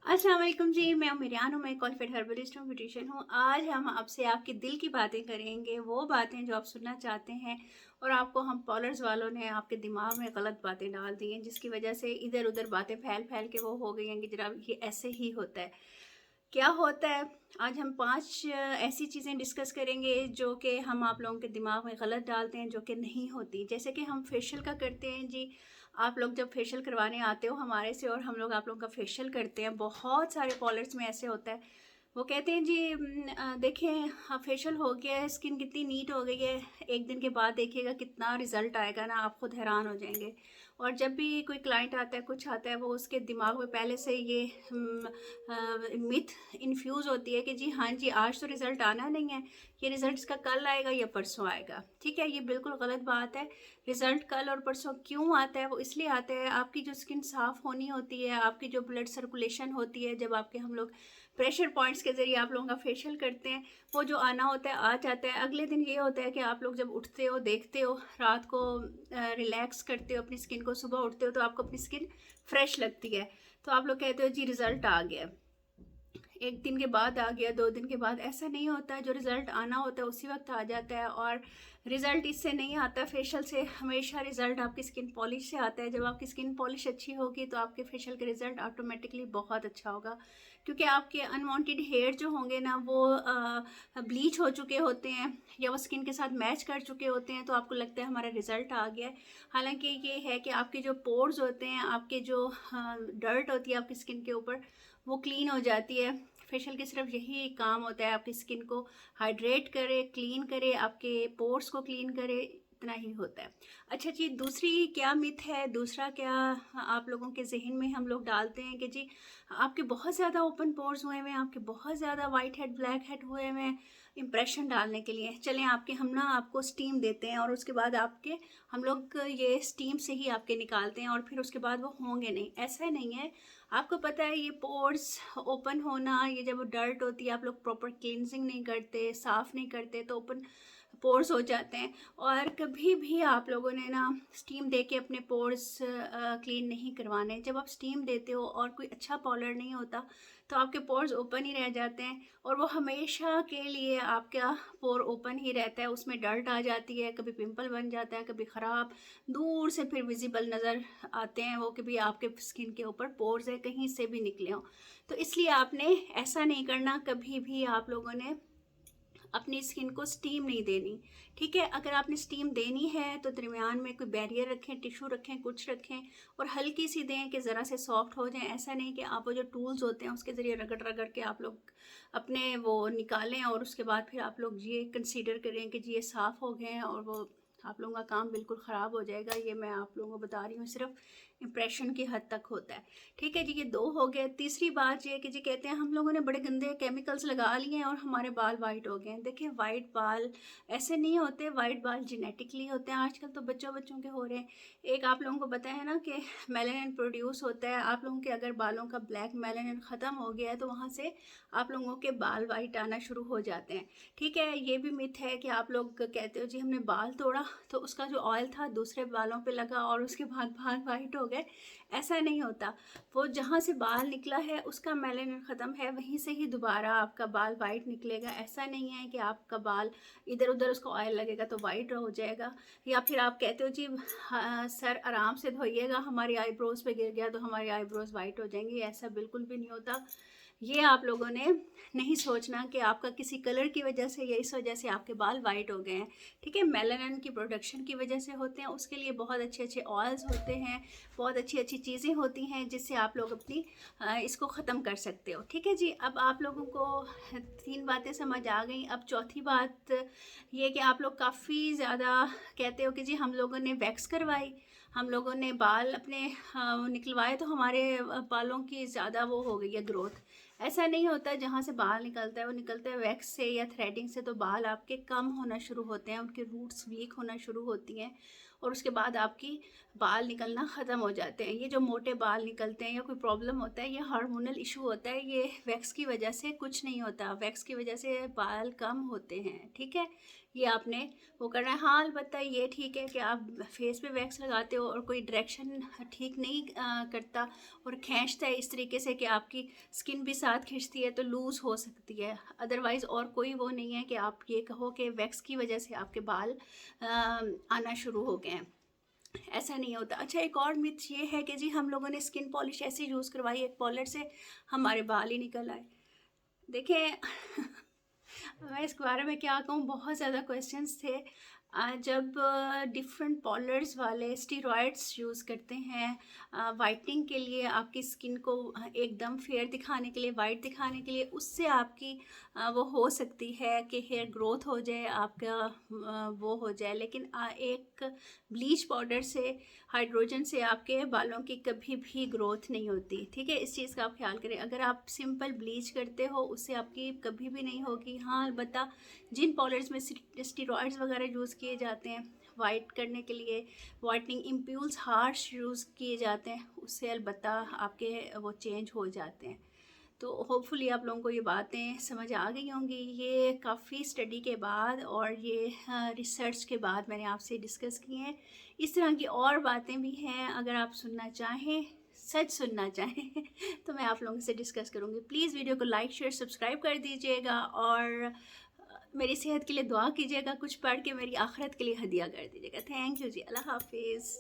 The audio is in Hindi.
अस्सलाम वालेकुम जी, मैं मिरान हूँ। मैं क्वालिफाइड हर्बलिस्ट हूँ, ब्यूटिशियन हूँ। आज हम आपसे आपके दिल की बातें करेंगे, वो बातें जो आप सुनना चाहते हैं और आपको हम पॉलर्स वालों ने आपके दिमाग में गलत बातें डाल दी हैं, जिसकी वजह से इधर उधर बातें फैल फैल के वो हो गई हैं कि जनाब ये ऐसे ही होता है। क्या होता है? आज हम 5 ऐसी चीज़ें डिस्कस करेंगे जो कि हम आप लोगों के दिमाग में गलत डालते हैं, जो कि नहीं होती। जैसे कि हम फेशियल का करते हैं जी। आप लोग जब फेशियल करवाने आते हो हमारे से और हम लोग आप लोगों का फेशियल करते हैं, बहुत सारे कॉलर्स में ऐसे होता है, वो कहते हैं जी देखें हाँ फेशियल हो गया है, स्किन कितनी नीट हो गई है, एक दिन के बाद देखिएगा कितना रिजल्ट आएगा ना, आप खुद हैरान हो जाएंगे। और जब भी कोई क्लाइंट आता है, कुछ आता है, वो उसके दिमाग में पहले से ये मिथ इन्फ्यूज़ होती है कि जी हाँ जी आज तो रिज़ल्ट आना नहीं है, ये रिज़ल्ट इसका कल आएगा या परसों आएगा। ठीक है, ये बिल्कुल गलत बात है। रिज़ल्ट कल और परसों क्यों आता है? वो इसलिए आता है, आपकी जो स्किन साफ़ होनी होती है, आपकी जो ब्लड सर्कुलेशन होती है, जब आपके हम लोग प्रेशर पॉइंट्स के ज़रिए आप लोगों का फेशियल करते हैं, वो जो आना होता है आ जाता है। अगले दिन ये होता है कि आप लोग जब उठते हो, देखते हो, रात को रिलैक्स करते हो अपनी स्किन को, सुबह उठते हो तो आपको अपनी स्किन फ्रेश लगती है। तो आप लोग कहते हो जी रिज़ल्ट आ गया, एक दिन के बाद आ गया, 2 दिन के बाद। ऐसा नहीं होता है, जो रिज़ल्ट आना होता है उसी वक्त आ जाता है। और रिज़ल्ट इससे नहीं आता फेशियल से, हमेशा रिज़ल्ट आपकी स्किन पॉलिश से आता है। जब आपकी स्किन पॉलिश अच्छी होगी तो आपके फेशियल के रिज़ल्ट ऑटोमेटिकली बहुत अच्छा होगा, क्योंकि आपके अनवांटेड हेयर जो होंगे ना वो ब्लीच हो चुके होते हैं या वो स्किन के साथ मैच कर चुके होते हैं, तो आपको लगता है हमारा रिज़ल्ट आ गया है। हालांकि ये है कि आपके जो पोर्स होते हैं, आपके जो डर्ट होती है आपकी स्किन के ऊपर, वो क्लीन हो जाती है। फेशियल की सिर्फ यही काम होता है, आपकी स्किन को हाइड्रेट करे, क्लीन करे, आपके पोर्स को क्लीन करे, इतना ही होता है। अच्छा जी, दूसरी क्या मिथ है, दूसरा क्या आप लोगों के जहन में हम लोग डालते हैं कि जी आपके बहुत ज़्यादा ओपन पोर्स हुए हुए हैं, आपके बहुत ज़्यादा वाइट हेड ब्लैक हेड हुए हुए हैं, इंप्रेशन डालने के लिए चलें आपके हम ना आपको स्टीम देते हैं और उसके बाद आपके हम लोग ये स्टीम से ही आपके निकालते हैं और फिर उसके बाद वो होंगे नहीं। ऐसा नहीं है, आपको पता है ये पोर्स ओपन होना, ये जब डर्ट होती है, आप लोग प्रॉपर क्लींजिंग नहीं करते, साफ़ नहीं करते, तो ओपन पोर्स हो जाते हैं। और कभी भी आप लोगों ने ना स्टीम दे के अपने पोर्स क्लीन नहीं करवाने। जब आप स्टीम देते हो और कोई अच्छा पॉलर नहीं होता तो आपके पोर्स ओपन ही रह जाते हैं और वो हमेशा के लिए आपका पोर ओपन ही रहता है, उसमें डर्ट आ जाती है, कभी पिंपल बन जाता है, कभी ख़राब, दूर से फिर विजिबल नज़र आते हैं वो कि भी आपके स्किन के ऊपर पोर्स है, कहीं से भी निकले हों। तो इसलिए आपने ऐसा नहीं करना, कभी भी आप लोगों ने अपनी स्किन को स्टीम नहीं देनी। ठीक है, अगर आपने स्टीम देनी है तो दरमियान में कोई बैरियर रखें, टिश्यू रखें, कुछ रखें और हल्की सी दें कि ज़रा से सॉफ्ट हो जाए। ऐसा नहीं कि आप वो जो टूल्स होते हैं उसके ज़रिए रगड़ रगड़ के आप लोग अपने वो निकालें और उसके बाद फिर आप लोग ये कंसीडर करें कि जी ये साफ़ हो गए हैं और वो आप लोगों का काम बिल्कुल ख़राब हो जाएगा। ये मैं आप लोगों को बता रही हूँ, सिर्फ इम्प्रेशन की हद तक होता है। ठीक है जी, ये 2 हो गए। तीसरी बात ये कि जी कहते हैं हम लोगों ने बड़े गंदे केमिकल्स लगा लिए हैं और हमारे बाल वाइट हो गए हैं। देखिए वाइट बाल ऐसे नहीं होते, वाइट बाल जेनेटिकली होते हैं, आजकल तो बच्चों बच्चों के हो रहे हैं। एक आप लोगों को पता है ना कि मेलानिन प्रोड्यूस होता है, आप लोगों के अगर बालों का ब्लैक मेलानिन ख़त्म हो गया है तो वहाँ से आप लोगों के बाल वाइट आना शुरू हो जाते हैं। ठीक है, ये भी मिथ है कि आप लोग कहते हो जी हमने बाल तोड़ा तो उसका जो ऑयल था दूसरे बालों पे लगा और उसके बाद बाल वाइट हो गए। ऐसा नहीं होता, वो जहाँ से बाल निकला है उसका मेलानिन ख़त्म है, वहीं से ही दोबारा आपका बाल वाइट निकलेगा। ऐसा नहीं है कि आपका बाल इधर उधर उसको ऑयल लगेगा तो वाइट हो जाएगा। या फिर आप कहते हो जी हाँ, सर आराम से धोइएगा, हमारी आईब्रोज़ पे गिर गया तो हमारी आईब्रोज़ वाइट हो जाएंगी। ऐसा बिल्कुल भी नहीं होता। ये आप लोगों ने नहीं सोचना कि आपका किसी कलर की वजह से या इस वजह से आपके बाल वाइट हो गए हैं। ठीक है, मेलानिन की प्रोडक्शन की वजह से होते हैं, उसके लिए बहुत अच्छे अच्छे ऑयल्स होते हैं, बहुत अच्छी अच्छी चीज़ें होती हैं जिससे आप लोग अपनी इसको ख़त्म कर सकते हो। ठीक है जी, अब आप लोगों को 3 बातें समझ आ गई। अब चौथी बात ये कि आप लोग काफ़ी ज़्यादा कहते हो कि जी हम लोगों ने वैक्स करवाई, हम लोगों ने बाल अपने निकलवाए तो हमारे बालों की ज़्यादा वो हो गई है ग्रोथ। ऐसा नहीं होता, जहाँ से बाल निकलता है वो निकलता है वैक्स से या थ्रेडिंग से, तो बाल आपके कम होना शुरू होते हैं, उनके रूट्स वीक होना शुरू होती हैं और उसके बाद आपकी बाल निकलना ख़त्म हो जाते हैं। ये जो मोटे बाल निकलते हैं या कोई प्रॉब्लम होता है, ये हार्मोनल इशू होता है, ये वैक्स की वजह से कुछ नहीं होता, वैक्स की वजह से बाल कम होते हैं। ठीक है, ये आपने वो करना है। हाँ अलबत्ता ये ठीक है कि आप फेस पे वैक्स लगाते हो और कोई डायरेक्शन ठीक नहीं करता और खींचता है इस तरीके से कि आपकी स्किन भी साथ खींचती है, तो लूज़ हो सकती है। अदरवाइज़ और कोई वो नहीं है कि आप ये कहो कि वैक्स की वजह से आपके बाल आना शुरू हो गए हैं, ऐसा नहीं होता। अच्छा, एक और मिथ ये है कि जी हम लोगों ने स्किन पॉलिश ऐसे यूज़ करवाई एक पॉलर से, हमारे बाल ही निकल आए। देखें मैं इसके बारे में क्या कहूँ, बहुत ज़्यादा क्वेश्चंस थे। जब डिफरेंट पॉलर्स वाले स्टीरॉयड्स यूज़ करते हैं वाइटनिंग के लिए, आपकी स्किन को एकदम फेयर दिखाने के लिए, वाइट दिखाने के लिए, उससे आपकी वो हो सकती है कि हेयर ग्रोथ हो जाए, आपका वो हो जाए। लेकिन एक ब्लीच पाउडर से, हाइड्रोजन से आपके बालों की कभी भी ग्रोथ नहीं होती। ठीक है, इस चीज़ का आप ख्याल करें। अगर आप सिंपल ब्लीच करते हो उससे आपकी कभी भी नहीं होगी। हाँ अलबत्ता जिन पाउडर्स में स्टीरॉयड्स वगैरह यूज़ किए जाते हैं वाइट करने के लिए, वाइटनिंग इम्प्यूल्स हार्श यूज़ किए जाते हैं, उससे अलबत्ता आपके वो चेंज हो जाते हैं। तो होपफुली आप लोगों को ये बातें समझ आ गई होंगी। ये काफ़ी स्टडी के बाद और ये रिसर्च के बाद मैंने आपसे डिस्कस किए हैं। इस तरह की और बातें भी हैं, अगर आप सुनना चाहें, सच सुनना चाहें तो मैं आप लोगों से डिस्कस करूँगी। प्लीज़ वीडियो को लाइक शेयर सब्सक्राइब कर दीजिएगा और मेरी सेहत के लिए दुआ कीजिएगा, कुछ पढ़ के मेरी आखिरत के लिए हदिया कर दीजिएगा। थैंक यू जी, अल्लाह हाफिज़।